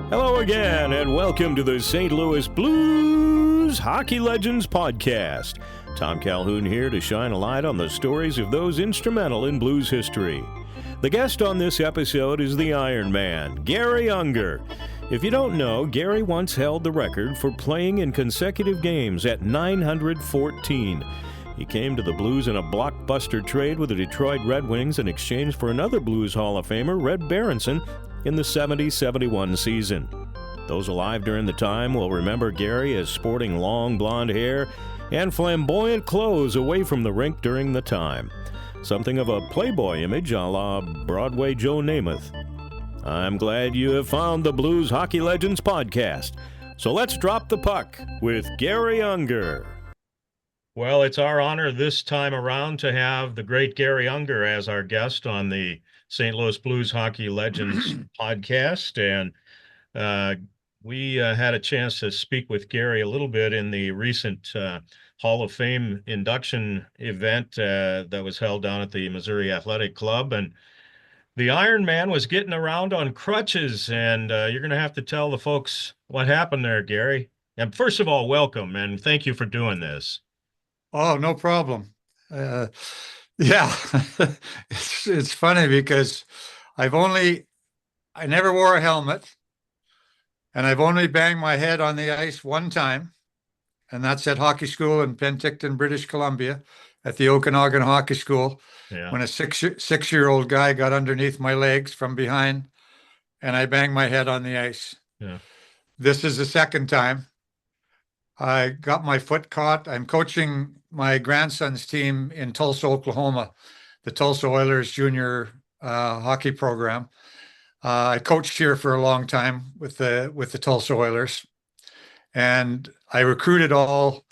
Hello again, and welcome to the St. Louis Blues Hockey Legends Podcast. Tom Calhoun here to shine a light on the stories of those instrumental in blues history. The guest on this episode is the Ironman, Garry Unger. If you don't know, Garry once held the record for playing in consecutive games at 914. He came to the Blues in a blockbuster trade with the Detroit Red Wings in exchange for another Blues Hall-of-Famer, Red Berenson, in the 70-71 season. Those alive during the time will remember Garry as sporting long blonde hair and flamboyant clothes away from the rink during the time. Something of a playboy image a la Broadway Joe Namath. I'm glad you have found the Blues Hockey Legends Podcast. So let's drop the puck with Garry Unger. Well, it's our honor this time around to have the great Garry Unger as our guest on the St. Louis Blues Hockey Legends Podcast. And we had a chance to speak with Garry a little bit in the recent Hall of Fame induction event that was held down at the Missouri Athletic Club. And the Ironman was getting around on crutches, and you're going to have to tell the folks what happened there, Garry. And first of all, welcome, and thank you for doing this. Oh, no problem. Yeah, it's funny because I never wore a helmet, and I've only banged my head on the ice one time, and that's at hockey school in Penticton, British Columbia, at the Okanagan Hockey School, when a six-year-old guy got underneath my legs from behind, and I banged my head on the ice. Yeah. This is the second time. I got my foot caught. I'm coaching my grandson's team in Tulsa, Oklahoma, the Tulsa Oilers junior hockey program. I coached here for a long time with the Tulsa Oilers, and I recruited all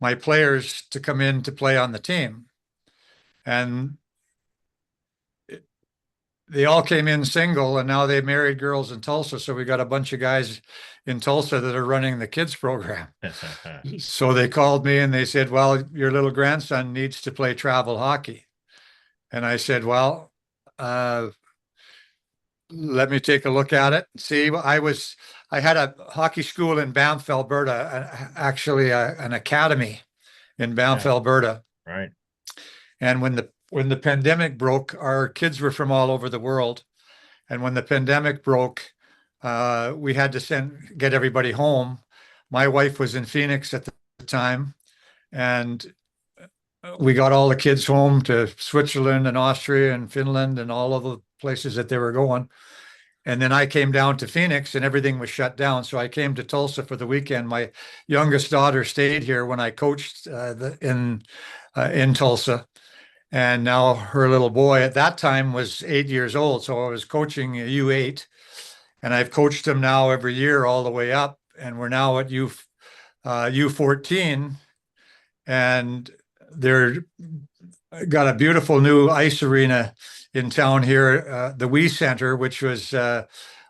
my players to come in to play on the team. And they all came in single, and now they married girls in Tulsa. So we got a bunch of guys in Tulsa that are running the kids program. So they called me and they said, well, your little grandson needs to play travel hockey. And I said, well, let me take a look at it. See, I had a hockey school in Banff, Alberta, actually an academy in Banff, Alberta. Right. And when the pandemic broke, our kids were from all over the world. And when the pandemic broke, we had to get everybody home. My wife was in Phoenix at the time, and we got all the kids home to Switzerland and Austria and Finland and all of the places that they were going. And then I came down to Phoenix and everything was shut down. So I came to Tulsa for the weekend. My youngest daughter stayed here when I coached in Tulsa. And now her little boy at that time was 8 years old. So I was coaching U8, and I've coached him now every year all the way up. And we're now at U14, and they're got a beautiful new ice arena in town here, the Wee Center, which was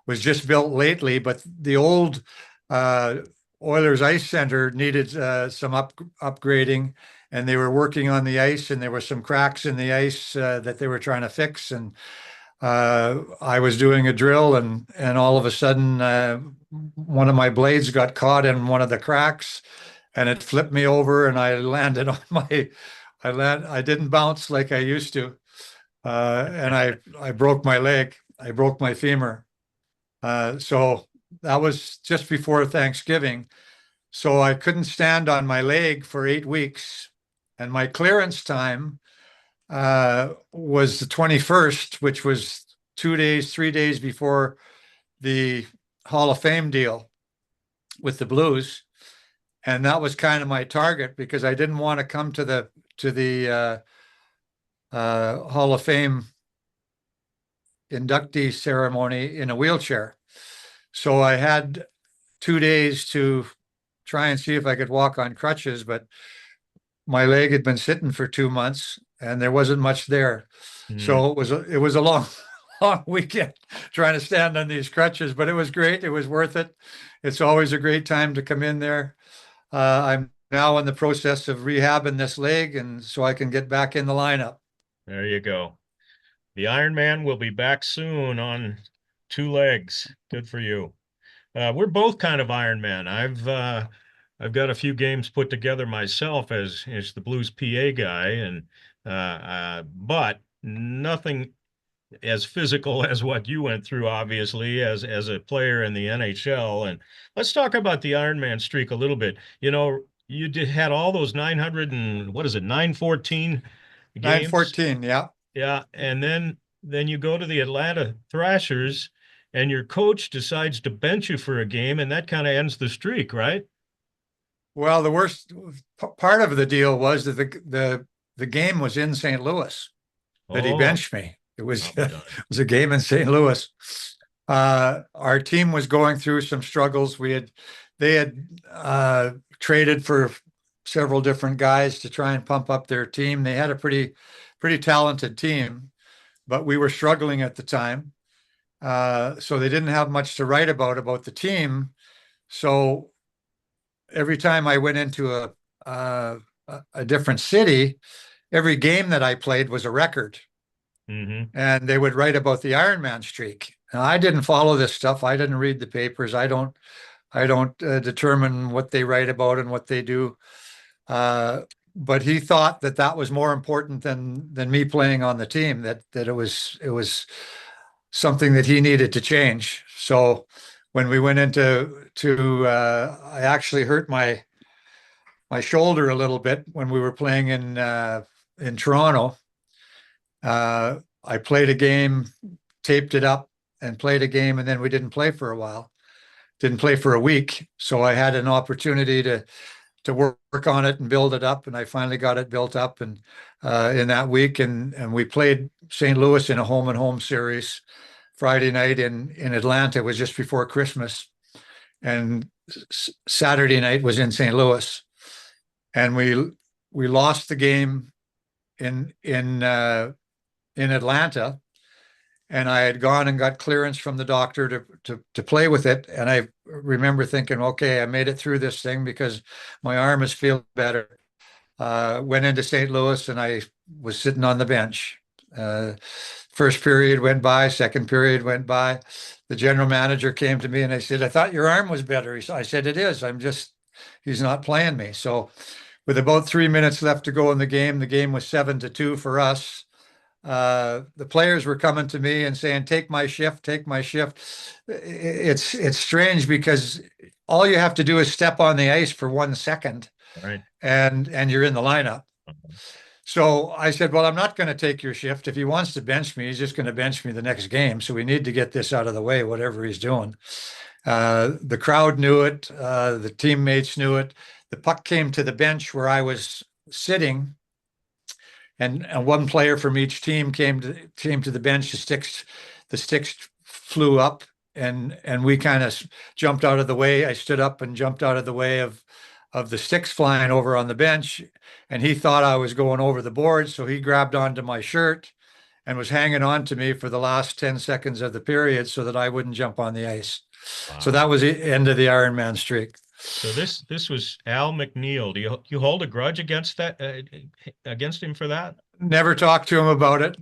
just built lately, but the old Oilers Ice Center needed some upgrading, and they were working on the ice, and there were some cracks in the ice that they were trying to fix. And I was doing a drill, and all of a sudden, one of my blades got caught in one of the cracks, and it flipped me over, and I landed on I didn't bounce like I used to, and I broke my leg. I broke my femur. So that was just before Thanksgiving. So I couldn't stand on my leg for 8 weeks. And my clearance time was the 21st, which was 3 days before the Hall of Fame deal with the Blues. And that was kind of my target, because I didn't want to come to the Hall of Fame inductee ceremony in a wheelchair. So I had 2 days to try and see if I could walk on crutches, but my leg had been sitting for 2 months and there wasn't much there. So it was a long weekend trying to stand on these crutches, but it was great. It was worth it. It's always a great time to come in there. I'm now in the process of rehabbing this leg, and so I can get back in the lineup. There you go. The Ironman will be back soon on 2 legs. Good for you. We're both kind of Ironman. I've got a few games put together myself as the Blues PA guy, and but nothing as physical as what you went through, obviously, as a player in the NHL. And let's talk about the Ironman streak a little bit. Had all those 900 and what is it, 914 games? 914, yeah. Yeah, and then you go to the Atlanta Thrashers, and your coach decides to bench you for a game, and that kind of ends the streak, right? Well, the worst part of the deal was that the game was in St. Louis that he Oh, benched me. It was I'll be it done. was a game in St. Louis. Our team was going through some struggles. They had traded for several different guys to try and pump up their team. They had a pretty talented team, but we were struggling at the time. So they didn't have much to write about the team. So every time I went into a different city, every game that I played was a record. Mm-hmm. And they would write about the Ironman streak. Now, I didn't follow this stuff. I didn't read the papers. I don't determine what they write about and what they do. But he thought that that was more important than me playing on the team. That it was something that he needed to change. So when we went I actually hurt my shoulder a little bit when we were playing in Toronto. I played a game, taped it up, and played a game, and then we didn't play for a while. Didn't play for a week, so I had an opportunity to work on it and build it up, and I finally got it built up and in that week, and we played St. Louis in a home and home series Friday night in Atlanta. It was just before Christmas, and Saturday night was in St. Louis, and we lost the game in Atlanta, and I had gone and got clearance from the doctor to play with it. And I remember thinking, okay, I made it through this thing because my arm is feeling better. Went into St. Louis and I was sitting on the bench. First period went by, second period went by. The general manager came to me and I said, I thought your arm was better. I said, it is. He's not playing me. So with about 3 minutes left to go in the game was 7-2 for us. The players were coming to me and saying, take my shift, take my shift. It's strange because all you have to do is step on the ice for 1 second Right. and you're in the lineup. Uh-huh. So I said, well, I'm not going to take your shift. If he wants to bench me, he's just going to bench me the next game. So we need to get this out of the way, whatever he's doing. The crowd knew it. The teammates knew it. The puck came to the bench where I was sitting, and one player from each team came to the bench. The sticks flew up, and we kind of jumped out of the way. I stood up and jumped out of the way of the sticks flying over on the bench, and he thought I was going over the board, so he grabbed onto my shirt and was hanging on to me for the last 10 seconds of the period so that I wouldn't jump on the ice. Wow. So that was the end of the Ironman streak. So this was Al McNeil. Do you hold a grudge against him for that? Never talked to him about it.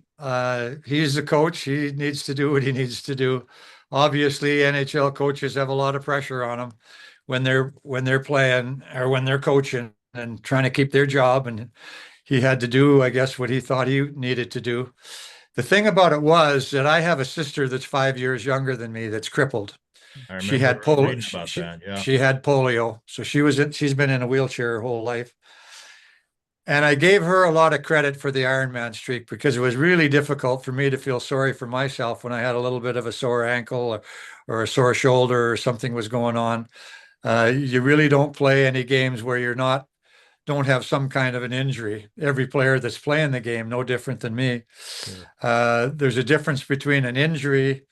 He's the coach. He needs to do what he needs to do. Obviously, NHL coaches have a lot of pressure on them when they're playing or when they're coaching and trying to keep their job. And he had to do, I guess, what he thought he needed to do. The thing about it was that I have a sister that's 5 years younger than me that's crippled. I She had remember reading about that. Yeah. she had polio, so she's been in a wheelchair her whole life. And I gave her a lot of credit for the Ironman streak because it was really difficult for me to feel sorry for myself when I had a little bit of a sore ankle or a sore shoulder or something was going on. You really don't play any games where don't have some kind of an injury. Every player that's playing the game, no different than me. Sure. There's a difference between an injury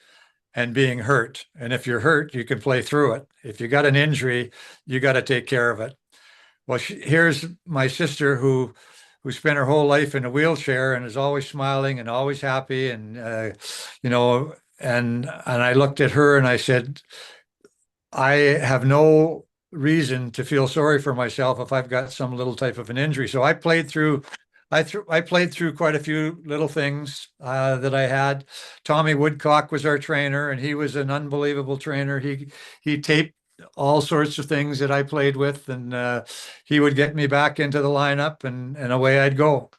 and being hurt. And if you're hurt, you can play through it. If you got an injury, you got to take care of it. Well, here's my sister who spent her whole life in a wheelchair and is always smiling and always happy. And, and I looked at her and I said, I have no reason to feel sorry for myself if I've got some little type of an injury. So I played through I played through quite a few little things that I had. Tommy Woodcock was our trainer, and he was an unbelievable trainer. He taped all sorts of things that I played with, and he would get me back into the lineup, and away I'd go.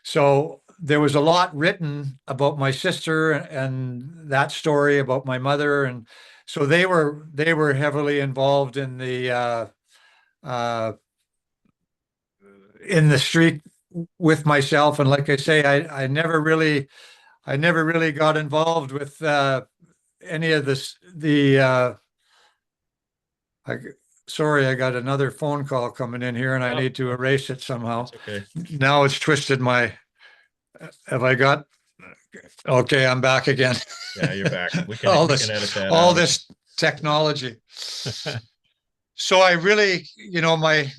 So there was a lot written about my sister and that story about my mother, and so they were heavily involved uh, in the streak with myself. And like I say, I never really got involved with any of this. I, sorry, I got another phone call coming in here, and I need to erase it somehow. Okay. Now it's twisted my. Have I got? Okay, I'm back again. Yeah, you're back. We can edit that all out. this technology. So I really, my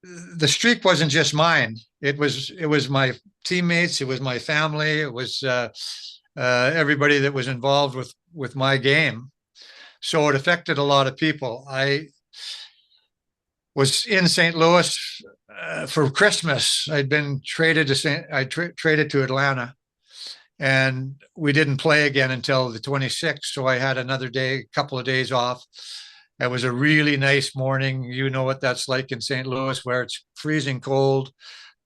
the streak wasn't just mine. It was my teammates. It was my family. It was everybody that was involved with my game. So it affected a lot of people. I was in St. Louis for Christmas. I'd been traded to traded to Atlanta, and we didn't play again until the 26th. So I had another couple of days off. It was a really nice morning. You know what that's like in St. Louis, where it's freezing cold,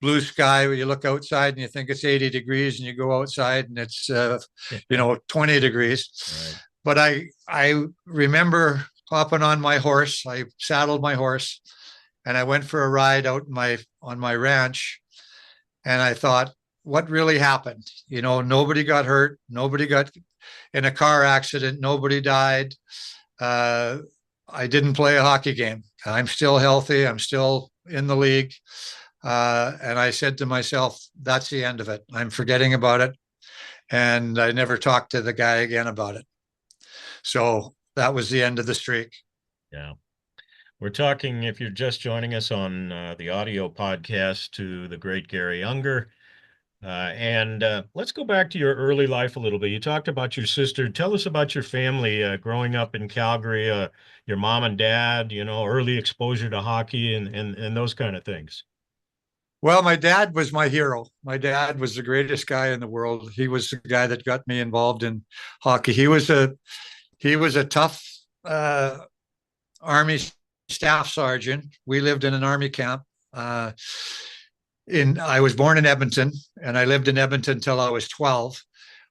blue sky, where you look outside and you think it's 80 degrees, and you go outside and it's 20 degrees. Right. But I remember hopping on my horse. I saddled my horse, and I went for a ride out on my ranch. And I thought, what really happened? Nobody got hurt. Nobody got in a car accident. Nobody died. I didn't play a hockey game. I'm still healthy. I'm still in the league. And I said to myself, that's the end of it. I'm forgetting about it. And I never talked to the guy again about it. So that was the end of the streak. Yeah. We're talking, if you're just joining us on the audio podcast, to the great Garry Unger. And let's go back to your early life a little bit. You talked about your sister. Tell us about your family growing up in Calgary, your mom and dad, early exposure to hockey and those kind of things. Well, my dad was my hero. My dad was the greatest guy in the world. He was the guy that got me involved in hockey. He was a tough Army staff sergeant. We lived in an Army camp. I was born in Edmonton, and I lived in Edmonton until I was 12.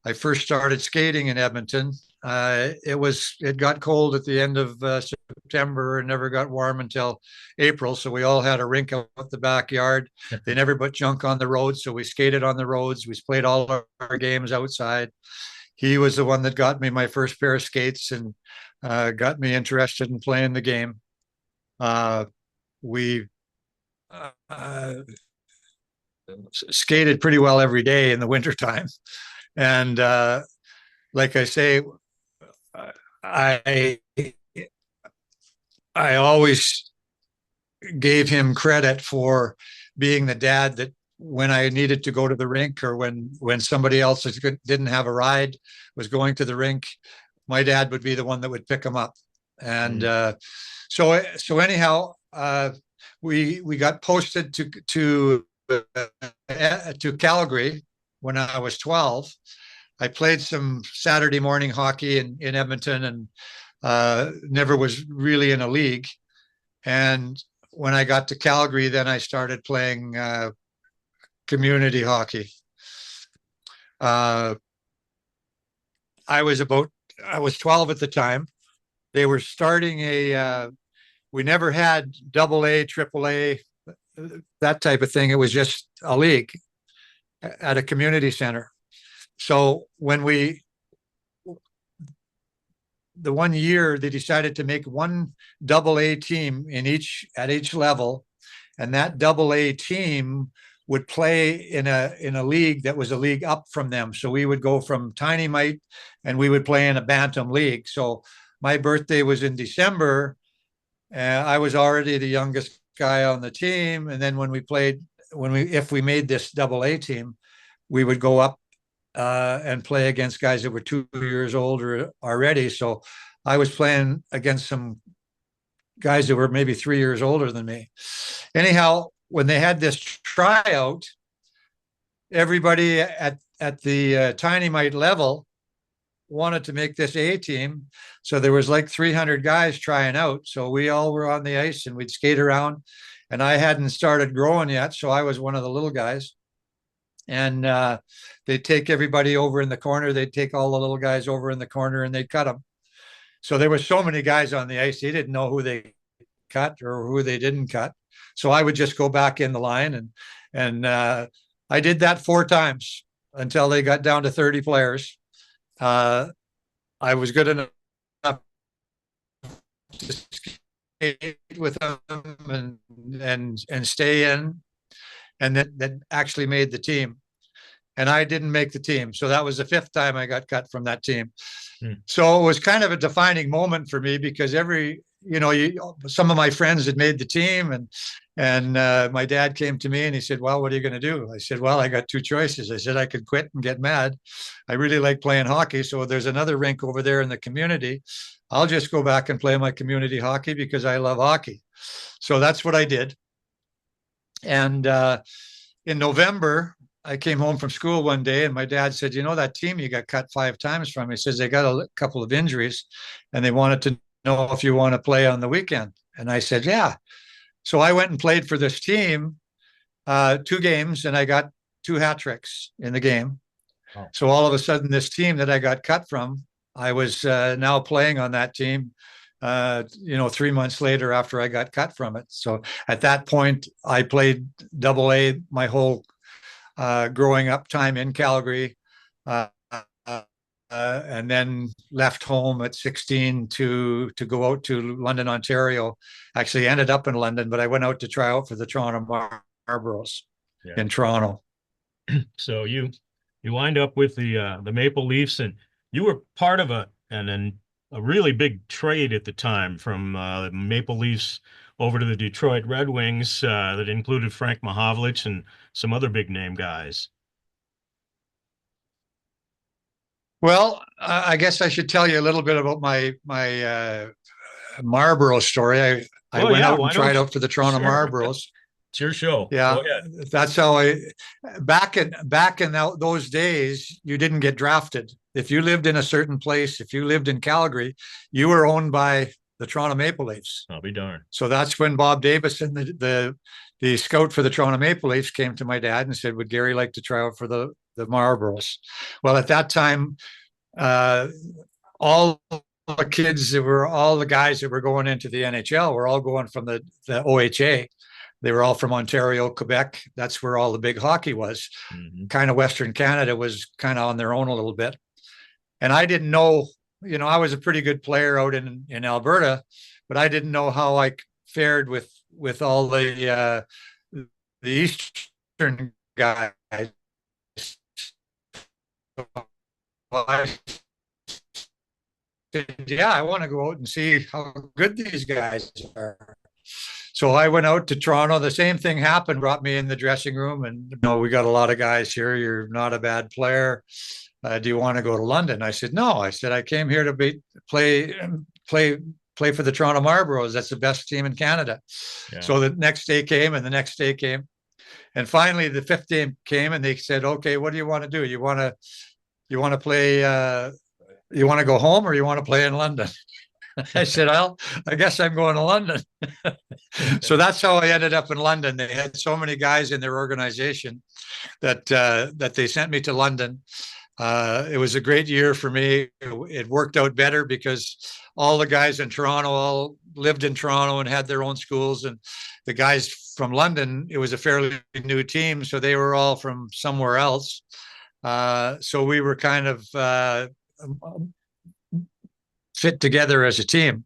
I first started skating in Edmonton. It got cold at the end of September and never got warm until April. So we all had a rink out the backyard. They never put junk on the roads, so we skated on the roads. We played all our games outside. He was the one that got me my first pair of skates and got me interested in playing the game. We skated pretty well every day in the wintertime. And like I say, I always gave him credit for being the dad that when I needed to go to the rink, or when somebody else didn't have a ride, was going to the rink, my dad would be the one that would pick him up. And so anyhow, we got posted to Calgary when I was 12. I played some Saturday morning hockey in Edmonton, and never was really in a league. And when I got to Calgary, then I started playing community hockey. I was 12 at the time. They were starting we never had AA, AAA, that type of thing. It was just a league at a community center. So the 1 year, they decided to make one AA team at each level, and that AA team would play in a league that was a league up from them. So we would go from tiny mite, and we would play in a bantam league. So my birthday was in December. I was already the youngest guy on the team, and then if we made this AA team, we would go up and play against guys that were 2 years older already. So I was playing against some guys that were maybe 3 years older than me. Anyhow, when they had this tryout, everybody at the tiny mite level wanted to make this A team. So there was like 300 guys trying out. So we all were on the ice and we'd skate around. And I hadn't started growing yet, so I was one of the little guys. And they'd take everybody over in the corner. They'd take all the little guys over in the corner and they'd cut them. So there were so many guys on the ice, they didn't know who they cut or who they didn't cut. So I would just go back in the line, and I did that 4 times until they got down to 30 players. I was good enough to skate with them and stay in, and then actually made the team. And I didn't make the team. So that was the 5th time I got cut from that team. So it was kind of a defining moment for me, because some of my friends had made the team, and my dad came to me and he said, well, what are you going to do? I said, well, I got 2 choices. I said, I could quit and get mad. I really like playing hockey. So there's another rink over there in the community. I'll just go back and play my community hockey because I love hockey. So that's what I did. And in November, I came home from school one day and my dad said, that team you got cut 5 times from, he says, they got a couple of injuries and they wanted to know if you want to play on the weekend. And I said, yeah. So I went and played for this team 2 games, and I got 2 hat tricks in the game. Oh. So all of a sudden, this team that I got cut from, I was now playing on that team, 3 months later after I got cut from it. So at that point, I played AA my whole growing up time in Calgary, and then left home at 16 to go out to London, Ontario. Actually ended up in London, but I went out to try out for the Toronto Marlboros in Toronto. So you wind up with the Maple Leafs, and you were part of a really big trade at the time from the Maple Leafs over to the Detroit Red Wings that included Frank Mahovlich and some other big name guys. Well, I guess I should tell you a little bit about my Marlboro story. I went out and tried out for the Toronto Marlboros. It's your show. Yeah, that's how back in those days, you didn't get drafted. If you lived in a certain place, if you lived in Calgary, you were owned by the Toronto Maple Leafs. I'll be darned. So that's when Bob Davison, the scout for the Toronto Maple Leafs, came to my dad and said, would Garry like to try out for the Marlboros? Well, at that time, all the guys that were going into the NHL were all going from the OHA. They were all from Ontario, Quebec. That's where all the big hockey was. Mm-hmm. Kind of Western Canada was kind of on their own a little bit. And I didn't know, I was a pretty good player out in Alberta, but I didn't know how I fared with all the Eastern guys. Well, I said, yeah, I want to go out and see how good these guys are. So I went out to Toronto. The same thing happened, brought me in the dressing room, and we got a lot of guys here. You're not a bad player. Do you want to go to London? I said, no. I said, I came here to play for the Toronto Marlboros. That's the best team in Canada. Yeah. So the next day came, and the next day came. And finally, the 5th day came, and they said, okay, what do you want to do? You want to play, you want to go home, or you want to play in London? I said, well, I guess I'm going to London. So that's how I ended up in London. They had so many guys in their organization that they sent me to London. It was a great year for me. It worked out better because all the guys in Toronto all lived in Toronto and had their own schools. And the guys from London, it was a fairly new team, so they were all from somewhere else. So we were kind of fit together as a team.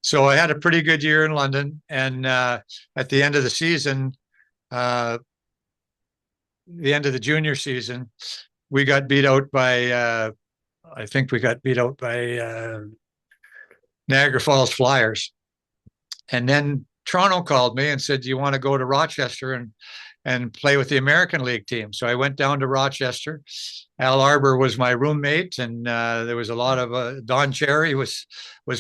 So I had a pretty good year in London. And at the end of the season, the end of the junior season, we got beat out by, I think we got beat out by Niagara Falls Flyers. And then Toronto called me and said, do you want to go to Rochester and play with the American League team. So I went down to Rochester. Al Arbor was my roommate, and there was a lot of Don Cherry was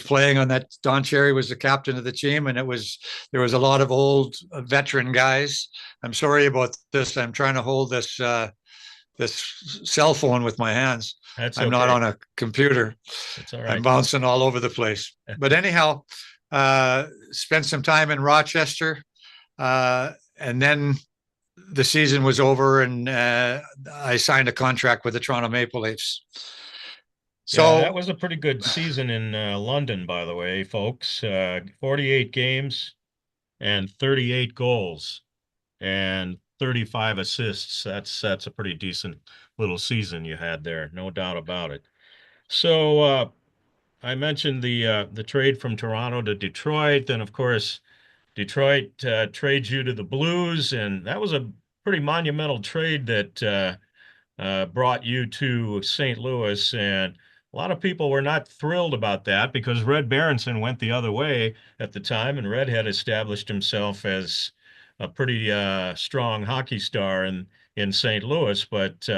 playing on that. Don Cherry was the captain of the team, and there was a lot of old veteran guys. I'm sorry about this. I'm trying to hold this cell phone with my hands. That's I'm okay. not on a computer. That's all right. I'm bouncing all over the place. But anyhow, spent some time in Rochester, and then the season was over, and I signed a contract with the Toronto Maple Leafs. So yeah, that was a pretty good season in London, by the way, folks. 48 games and 38 goals and 35 assists. That's a pretty decent little season you had there, no doubt about it. So I mentioned the trade from Toronto to Detroit, then of course Detroit trades you to the Blues, and that was a pretty monumental trade that brought you to St. Louis, and a lot of people were not thrilled about that because Red Berenson went the other way at the time, and Red had established himself as a pretty strong hockey star in St. Louis. But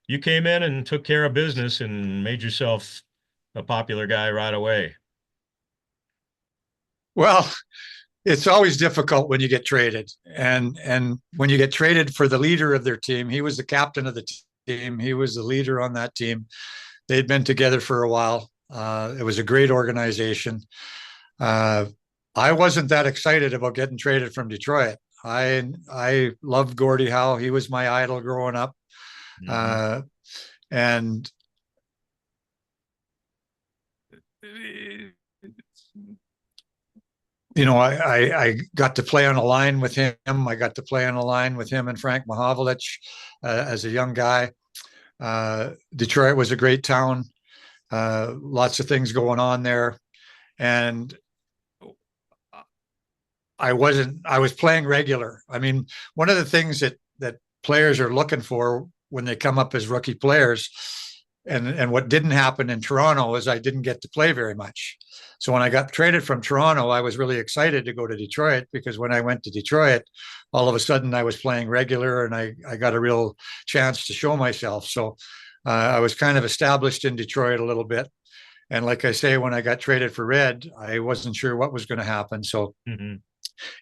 you came in and took care of business and made yourself a popular guy right away. well, it's always difficult when you get traded, and when you get traded for the leader of their team. He was the captain of the team. He was the leader on that team. They'd been together for a while. It was a great organization. Uh, I wasn't that excited about getting traded from Detroit. I loved Gordie Howe. He was my idol growing up, Mhm. and I got to play on a line with him. I got to play on a line with him and Frank Mahovlich as a young guy. Detroit was a great town. Lots of things going on there, and I was playing regular. I mean, one of the things that players are looking for when they come up as rookie players, and what didn't happen in Toronto is I didn't get to play very much. So when I got traded from Toronto, I was really excited to go to Detroit, because when I went to Detroit, all of a sudden I was playing regular, and I got a real chance to show myself. So I was kind of established in Detroit a little bit. And like I say, when I got traded for Red, I wasn't sure what was going to happen. So Mhm.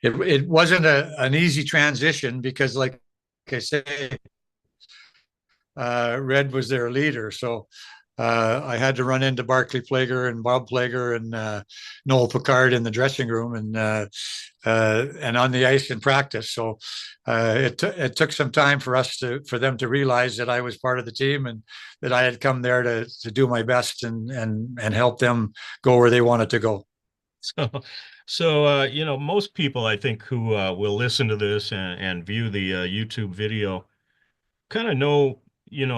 it wasn't an easy transition, because like I say, Red was their leader. So I had to run into Barclay Plager and Bob Plager and Noel Picard in the dressing room, and on the ice in practice. So it took some time for them to realize that I was part of the team, and that I had come there to do my best and help them go where they wanted to go. So, most people, I think, who will listen to this and view the YouTube video kind of know,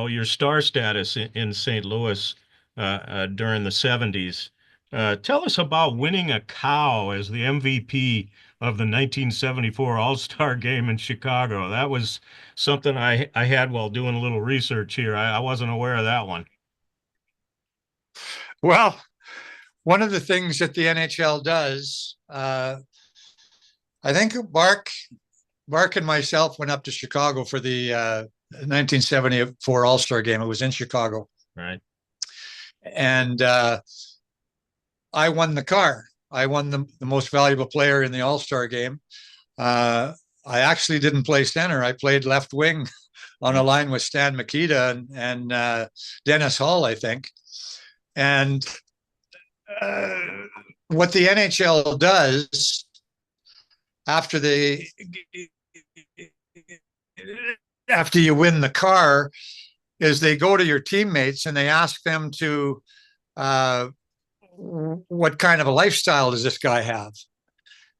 your star status in St. Louis during the 70s. Tell us about winning a cow as the MVP of the 1974 All-Star Game in Chicago. That was something I had while doing a little research here. I wasn't aware of that one. Well, one of the things that the NHL does, I think Bark and myself went up to Chicago for the 1974 All-Star Game. It was in Chicago, Right. and I won the car. I won the most valuable player in the All-Star Game. I actually didn't play center. I played left wing on a line with Stan Mikita and Dennis Hall, I think. And what the NHL does after after you win the car is they go to your teammates and they ask them to, what kind of a lifestyle does this guy have?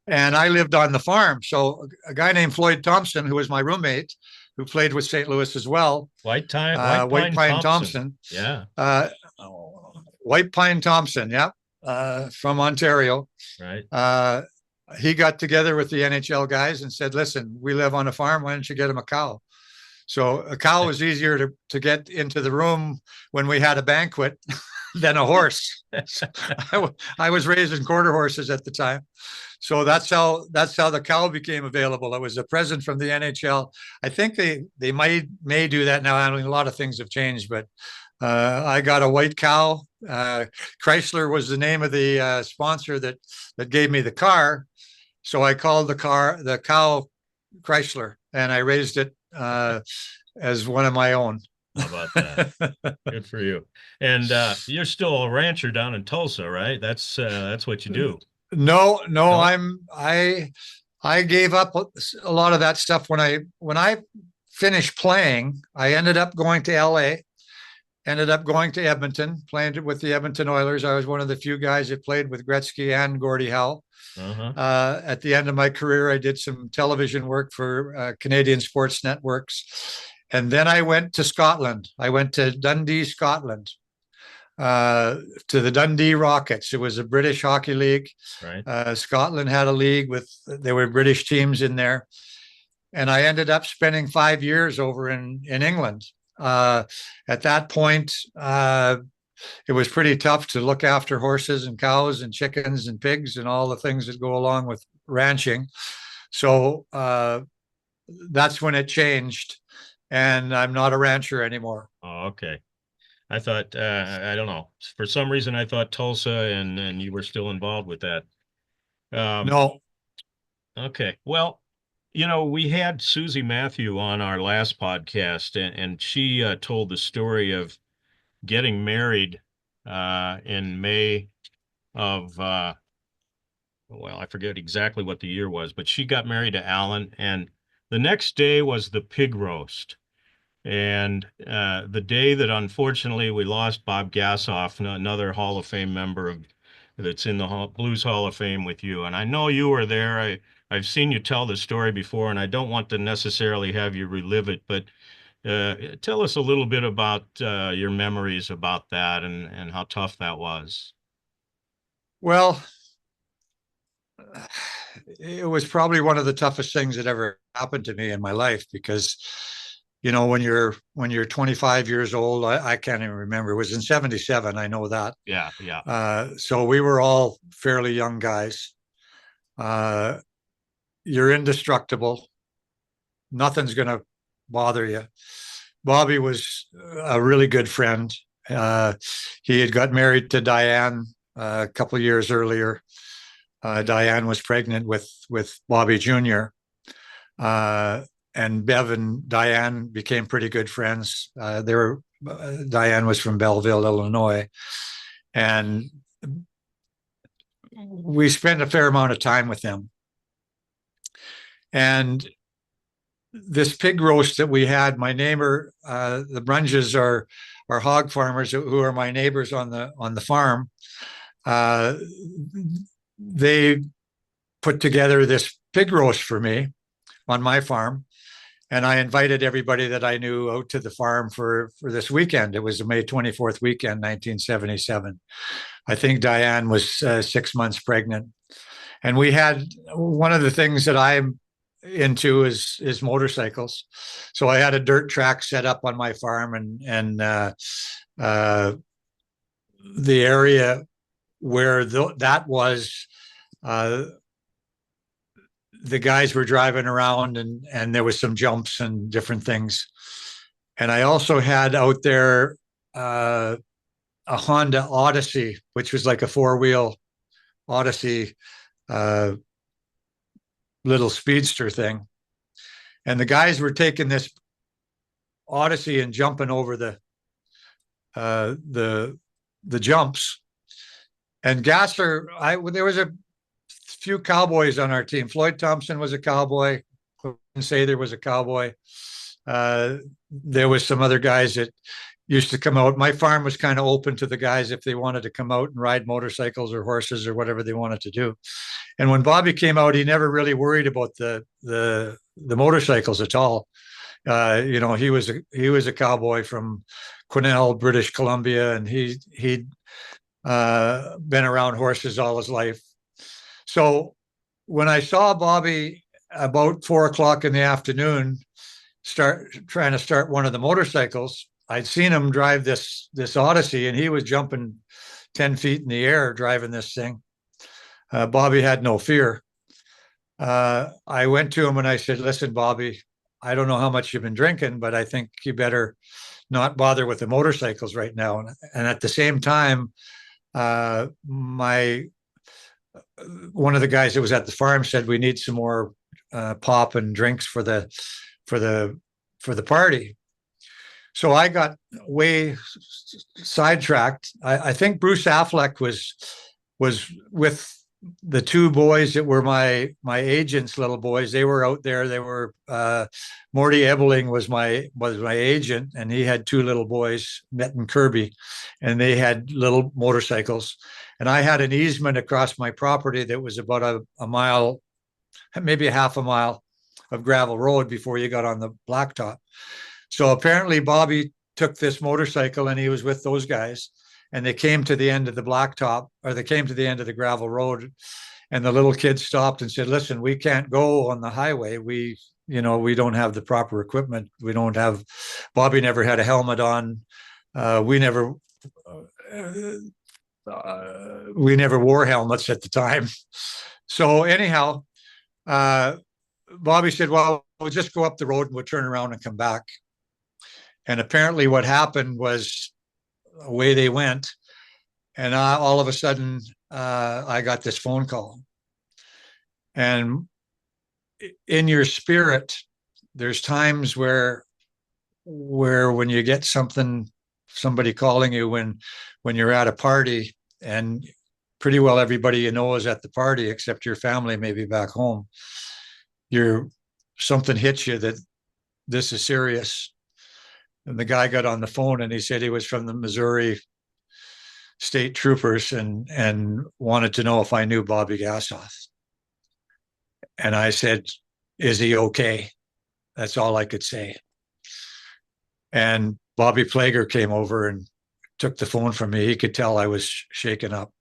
And I lived on the farm. So a guy named Floyd Thompson, who was my roommate, who played with St. Louis as well, White White Pine Pine Thompson. Thompson. Yeah. White Pine Thompson, yeah, from Ontario. Right. He got together with the NHL guys and said, listen, we live on a farm. Why don't you get him a cow? So a cow was easier to get into the room when we had a banquet than a horse. I was raising quarter horses at the time. So that's how the cow became available. It was a present from the NHL. I think they may do that now. I mean, a lot of things have changed, but I got a white cow. Chrysler was the name of the sponsor that gave me the car. So I called the cow Chrysler, and I raised it as one of my own. How about that? Good for you. And you're still a rancher down in Tulsa, right? That's what you do. No, No? I gave up a lot of that stuff when I finished playing. I ended up going to LA, ended up going to Edmonton, playing with the Edmonton Oilers. I was one of the few guys that played with Gretzky and Gordie Howe. Uh-huh. At the end of my career, I did some television work for Canadian sports networks. And then I went to Scotland. I went to Dundee, Scotland, to the Dundee Rockets. It was a British hockey league. Right. Scotland had a league there were British teams in there. And I ended up spending 5 years over in England. At that point, it was pretty tough to look after horses and cows and chickens and pigs and all the things that go along with ranching. So that's when it changed. And I'm not a rancher anymore. Oh, okay. I thought, I don't know. For some reason, I thought Tulsa and you were still involved with that. No. Okay. Well, we had Susie Matthew on our last podcast, and she told the story of getting married in May of, well, I forget exactly what the year was, but she got married to Alan, and the next day was the pig roast. And the day that unfortunately we lost Bob Gassoff, another Hall of Fame member that's in the Blues Hall of Fame with you. And I know you were there. I've seen you tell the story before, and I don't want to necessarily have you relive it, but tell us a little bit about your memories about that and how tough that was. Well, it was probably one of the toughest things that ever happened to me in my life because, when you're 25 years old, I can't even remember. It was in 77. I know that. Yeah, yeah. So we were all fairly young guys. You're indestructible. Nothing's going to bother you. Bobby was a really good friend. He had got married to Diane a couple of years earlier. Diane was pregnant with Bobby Jr. And Bev and Diane became pretty good friends. Diane was from Belleville, Illinois, and we spent a fair amount of time with them. And this pig roast that we had, my neighbor, the Brunges are hog farmers who are my neighbors on the farm. They put together this pig roast for me on my farm. And I invited everybody that I knew out to the farm for this weekend. It was the May 24th weekend, 1977. I think Diane was 6 months pregnant. And we had one of the things that I'm into is motorcycles. So I had a dirt track set up on my farm, and the area where that was, the guys were driving around, and there was some jumps and different things. And I also had out there a Honda Odyssey, which was like a 4-wheel Odyssey, little speedster thing. And the guys were taking this Odyssey and jumping over the jumps. And Gasser, there was a few cowboys on our team. Floyd Thompson was a cowboy. Sather was a cowboy. There was some other guys that used to come out. My farm was kind of open to the guys if they wanted to come out and ride motorcycles or horses or whatever they wanted to do. And when Bobby came out, he never really worried about the motorcycles at all. He was a cowboy from Quesnel, British Columbia, and he'd been around horses all his life. So when I saw Bobby about 4 o'clock in the afternoon trying to start one of the motorcycles, I'd seen him drive this Odyssey, and he was jumping 10 feet in the air driving this thing. Bobby had no fear. I went to him and I said, "Listen, Bobby, I don't know how much you've been drinking, but I think you better not bother with the motorcycles right now." And at the same time, my one of the guys that was at the farm said we need some more pop and drinks for the for the for the party. So I got way sidetracked. I think Bruce Affleck was with the two boys that were my agent's little boys. They were out there. They were Morty Ebeling was my agent, and he had two little boys, Met and Kirby, and they had little motorcycles. And I had an easement across my property that was about a mile, maybe a half a mile of gravel road before you got on the blacktop. So apparently Bobby took this motorcycle and he was with those guys, and they came to the end of the blacktop, or they came to the end of the gravel road, and the little kid stopped and said, "Listen, we can't go on the highway. We don't have the proper equipment. We don't have." Bobby never had a helmet on. We never wore helmets at the time. So anyhow, Bobby said, "Well, we'll just go up the road and we'll turn around and come back." And apparently what happened was away they went. And all of a sudden, I got this phone call. And in your spirit, there's times where when you get somebody calling you when you're at a party, and pretty well everybody you know is at the party except your family maybe back home, something hits you that this is serious. And the guy got on the phone and he said he was from the Missouri State Troopers and wanted to know if I knew Bobby Gassoff. And I said, "Is he okay?" That's all I could say. And Bobby Plager came over and took the phone from me. He could tell I was shaken up.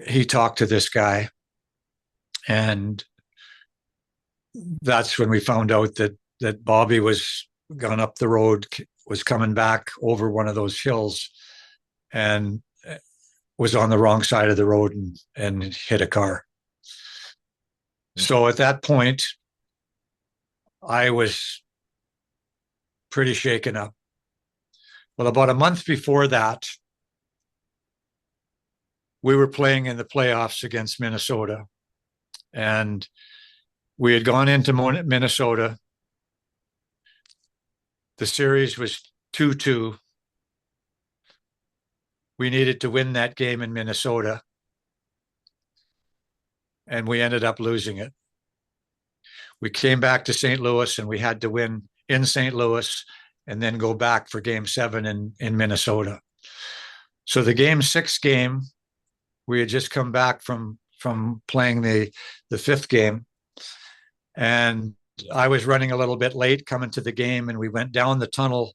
He talked to this guy, and that's when we found out that Bobby was gone up the road, was coming back over one of those hills, and was on the wrong side of the road and hit a car. So at that point, I was pretty shaken up. Well, about a month before that, we were playing in the playoffs against Minnesota, and we had gone into Minnesota. The series was 2-2. We needed to win that game in Minnesota, and we ended up losing it. We came back to St. Louis, and we had to win in St. Louis and then go back for game 7 in Minnesota. So the game 6 game, we had just come back from playing the 5th game, and I was running a little bit late coming to the game, and we went down the tunnel.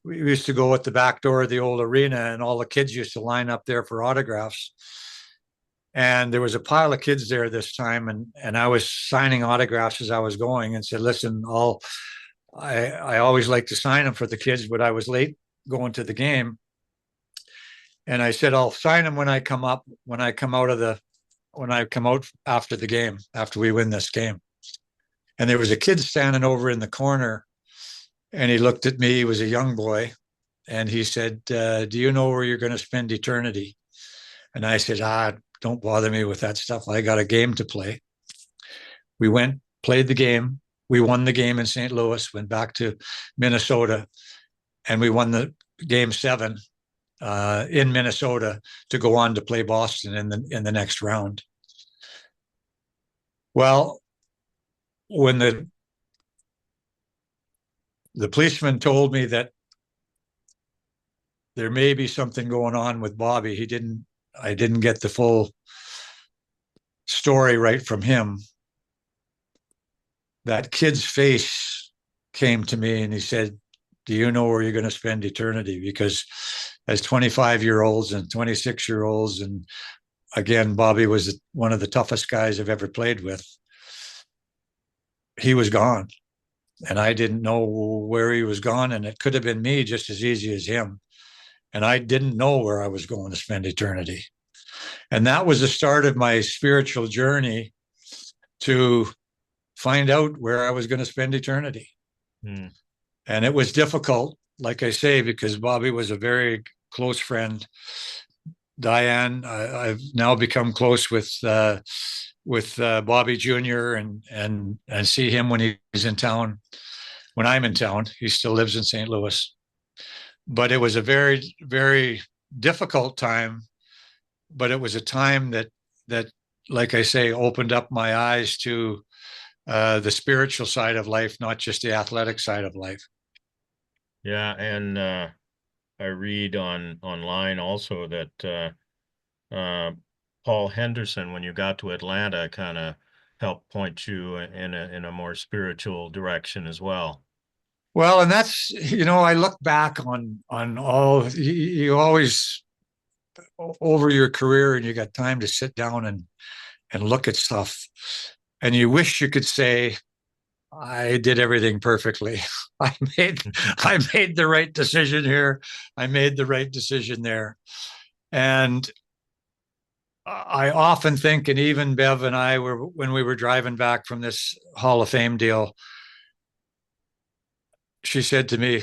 We used to go at the back door of the old arena, and all the kids used to line up there for autographs. And there was a pile of kids there this time, and I was signing autographs as I was going, and said, "Listen, I always like to sign them for the kids, but I was late going to the game." And I said, "I'll sign them when I come out after the game, after we win this game." And there was a kid standing over in the corner, and he looked at me. He was a young boy, and he said, "Do you know where you're going to spend eternity?" And I said, "Don't bother me with that stuff. I got a game to play." We went, played the game. We won the game in St. Louis, went back to Minnesota, and we won the game 7 in Minnesota to go on to play Boston in the next round. Well, when the policeman told me that there may be something going on with Bobby, I didn't get the full story right from him. That kid's face came to me and he said, "Do you know where you're going to spend eternity?" Because as 25-year-olds and 26-year-olds, and again, Bobby was one of the toughest guys I've ever played with, he was gone. and I didn't know where he was gone, and it could have been me just as easy as him. And I didn't know where I was going to spend eternity. And that was the start of my spiritual journey to find out where I was going to spend eternity. Mm. And it was difficult, like I say, because Bobby was a very close friend. Diane, I've now become close with Bobby Jr. and see him when he's in town. When I'm in town, he still lives in St. Louis. But it was a very, very difficult time. But it was a time that, like I say, opened up my eyes to the spiritual side of life, not just the athletic side of life. Yeah, and I read online also that Paul Henderson, when you got to Atlanta, kind of helped point you in a more spiritual direction as well. Well, and that's, I look back on all, you always, over your career, and you got time to sit down and look at stuff, and you wish you could say, I did everything perfectly. I made the right decision here. I made the right decision there. And I often think, and even Bev and I were, when we were driving back from this Hall of Fame deal, she said to me,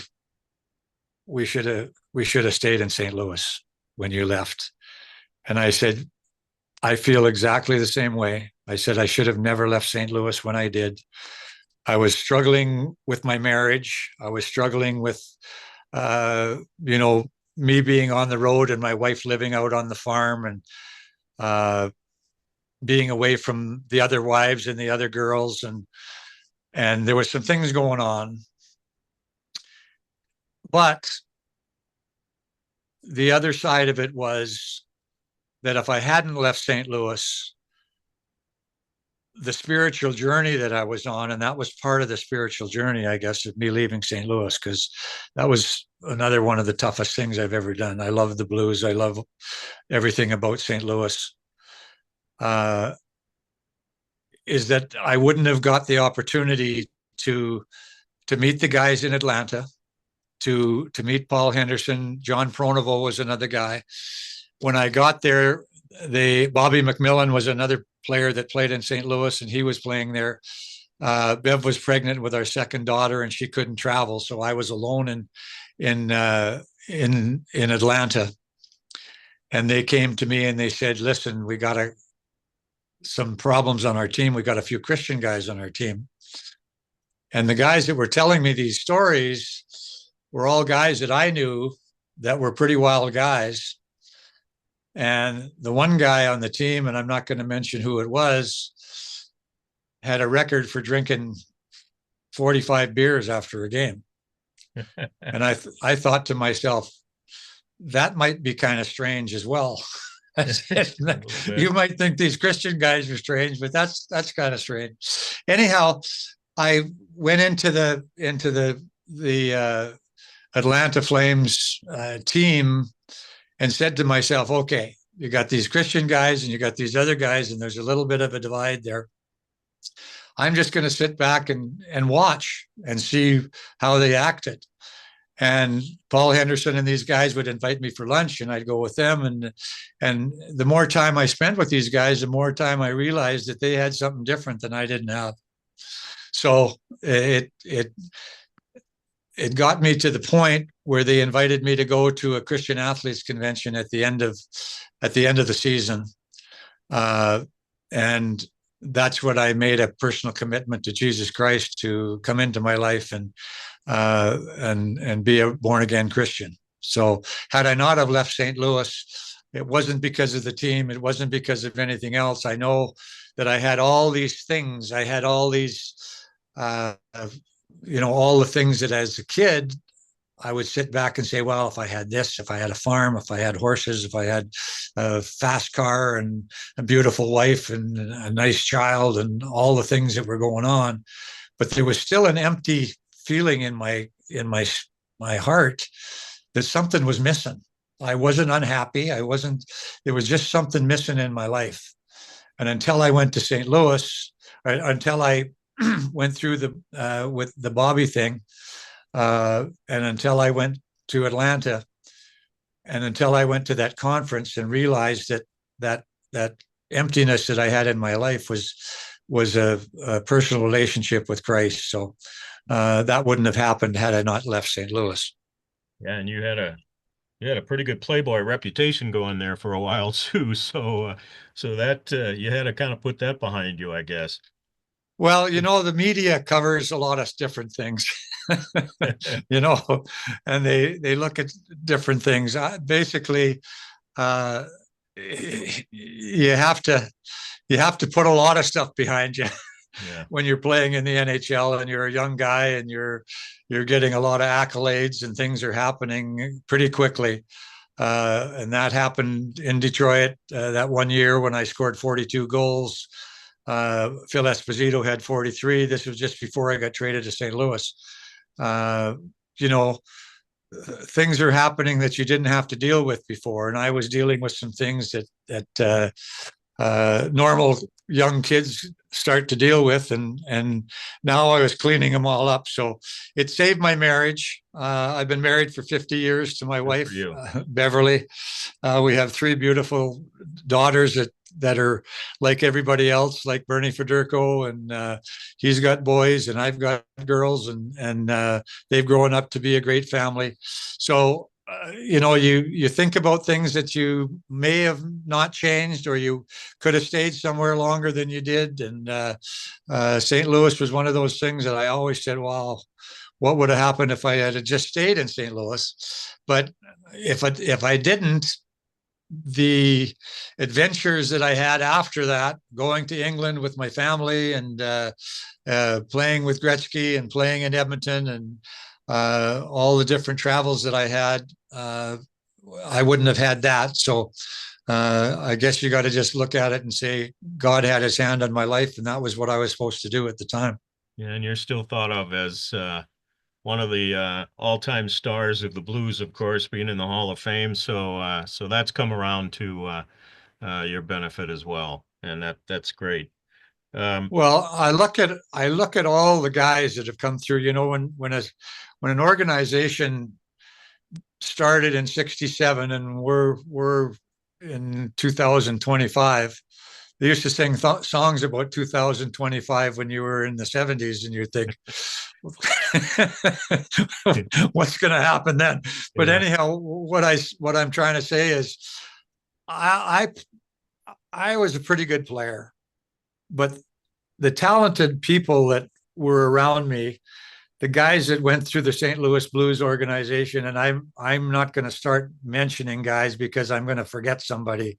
we should have stayed in St. Louis when you left. And I said, I feel exactly the same way. I said, I should have never left St. Louis when I did. I was struggling with my marriage. I was struggling with, me being on the road and my wife living out on the farm, and being away from the other wives and the other girls. And there was some things going on. But the other side of it was that if I hadn't left St. Louis, the spiritual journey that I was on, and that was part of the spiritual journey, I guess, of me leaving St. Louis, because that was another one of the toughest things I've ever done. I love the blues. I love everything about St. Louis. Is that I wouldn't have got the opportunity to meet the guys in Atlanta, to meet Paul Henderson. John Pronovo was another guy. When I got there, Bobby McMillan was another player that played in St. Louis, and he was playing there. Bev was pregnant with our second daughter, and she couldn't travel, so I was alone in Atlanta. And they came to me and they said, "Listen, we got some problems on our team. We got a few Christian guys on our team." And the guys that were telling me these stories were all guys that I knew that were pretty wild guys. And the one guy on the team, and I'm not going to mention who it was, had a record for drinking 45 beers after a game. And I thought to myself, that might be kind of strange as well. You might think these Christian guys are strange, but that's kind of strange. Anyhow, I went into the Atlanta Flames team and said to myself, okay, you got these Christian guys and you got these other guys, and there's a little bit of a divide there. I'm just going to sit back and watch and see how they acted. And Paul Henderson and these guys would invite me for lunch, and I'd go with them. And the more time I spent with these guys, the more time I realized that they had something different than I didn't have. So it got me to the point where they invited me to go to a Christian athletes convention at the end of the season, and that's when I made a personal commitment to Jesus Christ to come into my life and be a born again Christian. So had I not have left St. Louis, it wasn't because of the team. It wasn't because of anything else. I know that I had all these things. I had all these, all the things that as a kid, I would sit back and say, well, if I had this, if I had a farm, if I had horses, if I had a fast car and a beautiful wife and a nice child and all the things that were going on, but there was still an empty feeling in my heart that something was missing. I wasn't unhappy. There was just something missing in my life. And until I went to St. Louis, until I went through the with the Bobby thing, and until I went to Atlanta, and until I went to that conference and realized that that emptiness that I had in my life was a personal relationship with Christ. So that wouldn't have happened had I not left St. Louis. Yeah, and you had a pretty good Playboy reputation going there for a while too. So that you had to kind of put that behind you, I guess. Well, the media covers a lot of different things, you know, and they look at different things. Basically, uh, you have to put a lot of stuff behind you Yeah. when you're playing in the NHL and you're a young guy and you're getting a lot of accolades and things are happening pretty quickly. And that happened in Detroit that one year when I scored 42 goals. Phil Esposito had 43. This was just before I got traded to St. Louis. Uh, you know, things are happening that you didn't have to deal with before, and I was dealing with some things that normal young kids start to deal with, and now I was cleaning them all up. So it saved my marriage. I've been married for 50 years to my Good for wife, you. Beverly. We have three beautiful daughters that are like everybody else, like Bernie Federko, and he's got boys, and I've got girls, and they've grown up to be a great family. So you think about things that you may have not changed, or you could have stayed somewhere longer than you did. And St. Louis was one of those things that I always said, "Wow, what would have happened if I had just stayed in St. Louis?" But if I didn't, the adventures that I had after that, going to England with my family and playing with Gretzky and playing in Edmonton and all the different travels that I had, I wouldn't have had that. So I guess you got to just look at it and say God had his hand on my life, and that was what I was supposed to do at the time. Yeah, and you're still thought of as one of the all-time stars of the blues, of course, being in the Hall of Fame. So that's come around to your benefit as well, and that's great. Um, Well, I look at all the guys that have come through. When an organization started in '67 and we're in 2025. They used to sing songs about 2025 when you were in the '70s, and you think, what's going to happen then? But yeah, anyhow, what I'm trying to say is, I I was a pretty good player, but the talented people that were around me, the guys that went through the St. Louis Blues organization, and I'm not going to start mentioning guys because I'm going to forget somebody,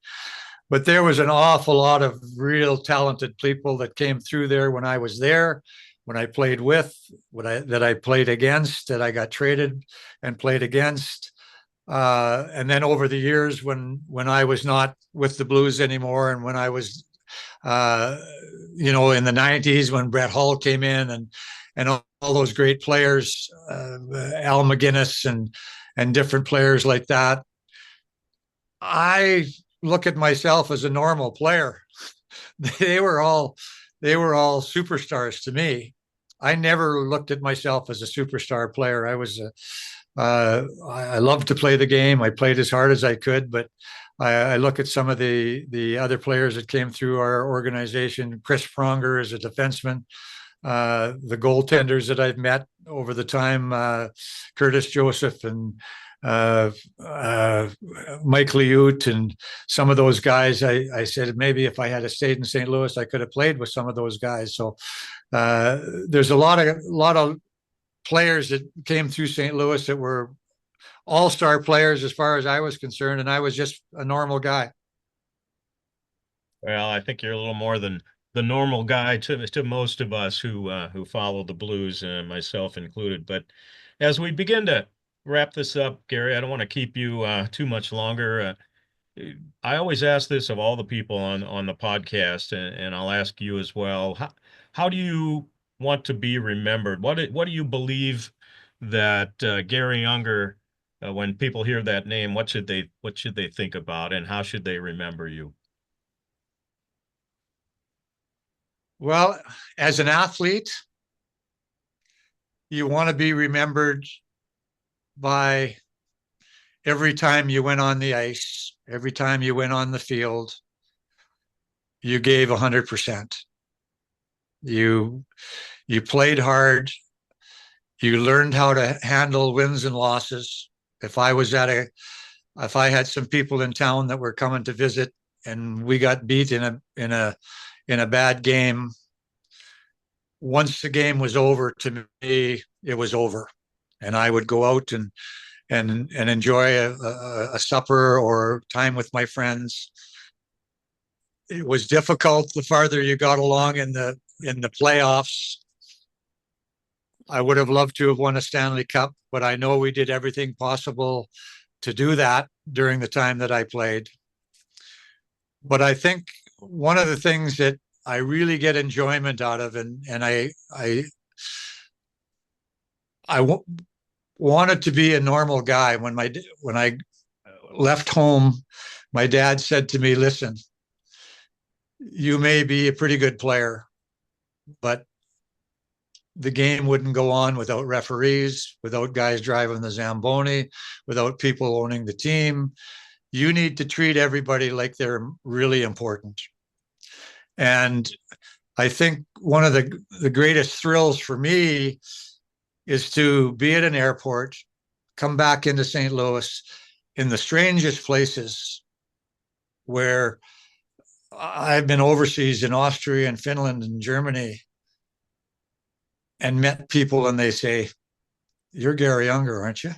but there was an awful lot of real talented people that came through there when I was there, when I played with, that I played against, that I got traded and played against. And then over the years, when I was not with the Blues anymore, and when I was, uh, in the '90s when Brett Hull came in, and all those great players, Al McGuinness and different players like that, I look at myself as a normal player. They were all they were all superstars to me. I never looked at myself as a superstar player. I loved to play the game. I played as hard as I could, but I look at some of the other players that came through our organization. Chris Pronger as a defenseman, the goaltenders that I've met over the time, Curtis Joseph and uh, uh, Mike Liut and some of those guys. I said maybe if I had stayed in St. Louis, I could have played with some of those guys. So there's a lot of players that came through St. Louis that were all-star players as far as I was concerned, and I was just a normal guy. well, I think you're a little more than the normal guy to most of us who follow the blues, myself included. But as we begin to wrap this up, Gary, I don't want to keep you too much longer. I always ask this of all the people on the podcast, and I'll ask you as well. How do you want to be remembered? What do you believe that Garry Unger, when people hear that name, what should they think about, and how should they remember you? Well, as an athlete, you want to be remembered by every time you went on the ice, every time you went on the field, you gave 100%. You played hard. You learned how to handle wins and losses. If I had some people in town that were coming to visit and we got beat in a bad game, once the game was over, to me, it was over. And I would go out and enjoy a supper or time with my friends. It was difficult the farther you got along in the playoffs. I would have loved to have won a Stanley Cup, but I know we did everything possible to do that during the time that I played. But I think one of the things that I really get enjoyment out of, and wanted to be a normal guy. When I left home, my dad said to me, "Listen, you may be a pretty good player, but the game wouldn't go on without referees, without guys driving the Zamboni, without people owning the team. You need to treat everybody like they're really important." And I think one of the greatest thrills for me is to be at an airport, come back into St. Louis in the strangest places where I've been overseas in Austria and Finland and Germany, and met people and they say, "You're Garry Unger, aren't you?"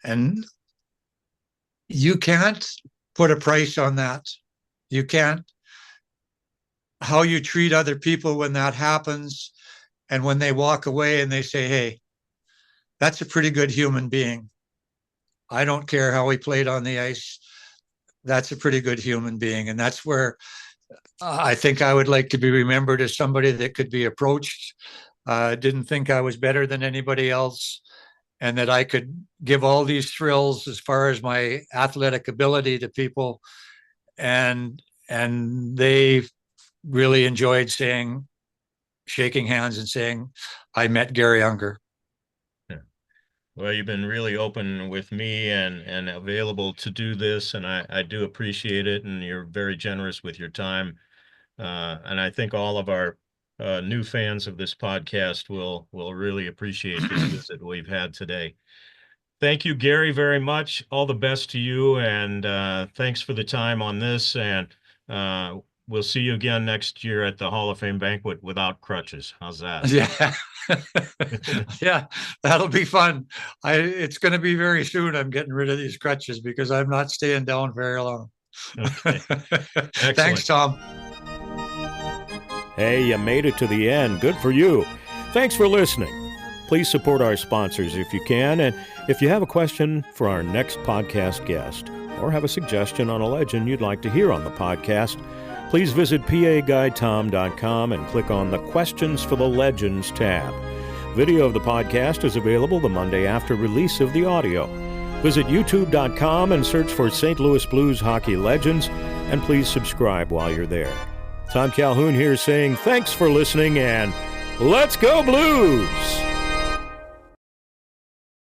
And you can't put a price on that. You can't. How you treat other people when that happens, and when they walk away and they say, "Hey, that's a pretty good human being. I don't care how he played on the ice. That's a pretty good human being." And that's where I think I would like to be remembered as somebody that could be approached, didn't think I was better than anybody else, and that I could give all these thrills as far as my athletic ability to people. And they really enjoyed shaking hands and saying, "I met Garry Unger." Well, you've been really open with me and available to do this, and I do appreciate it, and you're very generous with your time. And I think all of our new fans of this podcast will really appreciate this visit we've had today. Thank you, Garry, very much. All the best to you, and thanks for the time on this. And we'll see you again next year at the Hall of Fame banquet without crutches. How's that? Yeah. Yeah, that'll be fun. It's going to be very soon. I'm getting rid of these crutches because I'm not staying down very long. Okay. Thanks, Tom. Hey, you made it to the end. Good for you. Thanks for listening. Please support our sponsors if you can. And if you have a question for our next podcast guest or have a suggestion on a legend you'd like to hear on the podcast, please visit paguidetom.com and click on the Questions for the Legends tab. Video of the podcast is available the Monday after release of the audio. Visit youtube.com and search for St. Louis Blues Hockey Legends, and please subscribe while you're there. Tom Calhoun here saying thanks for listening, and let's go Blues!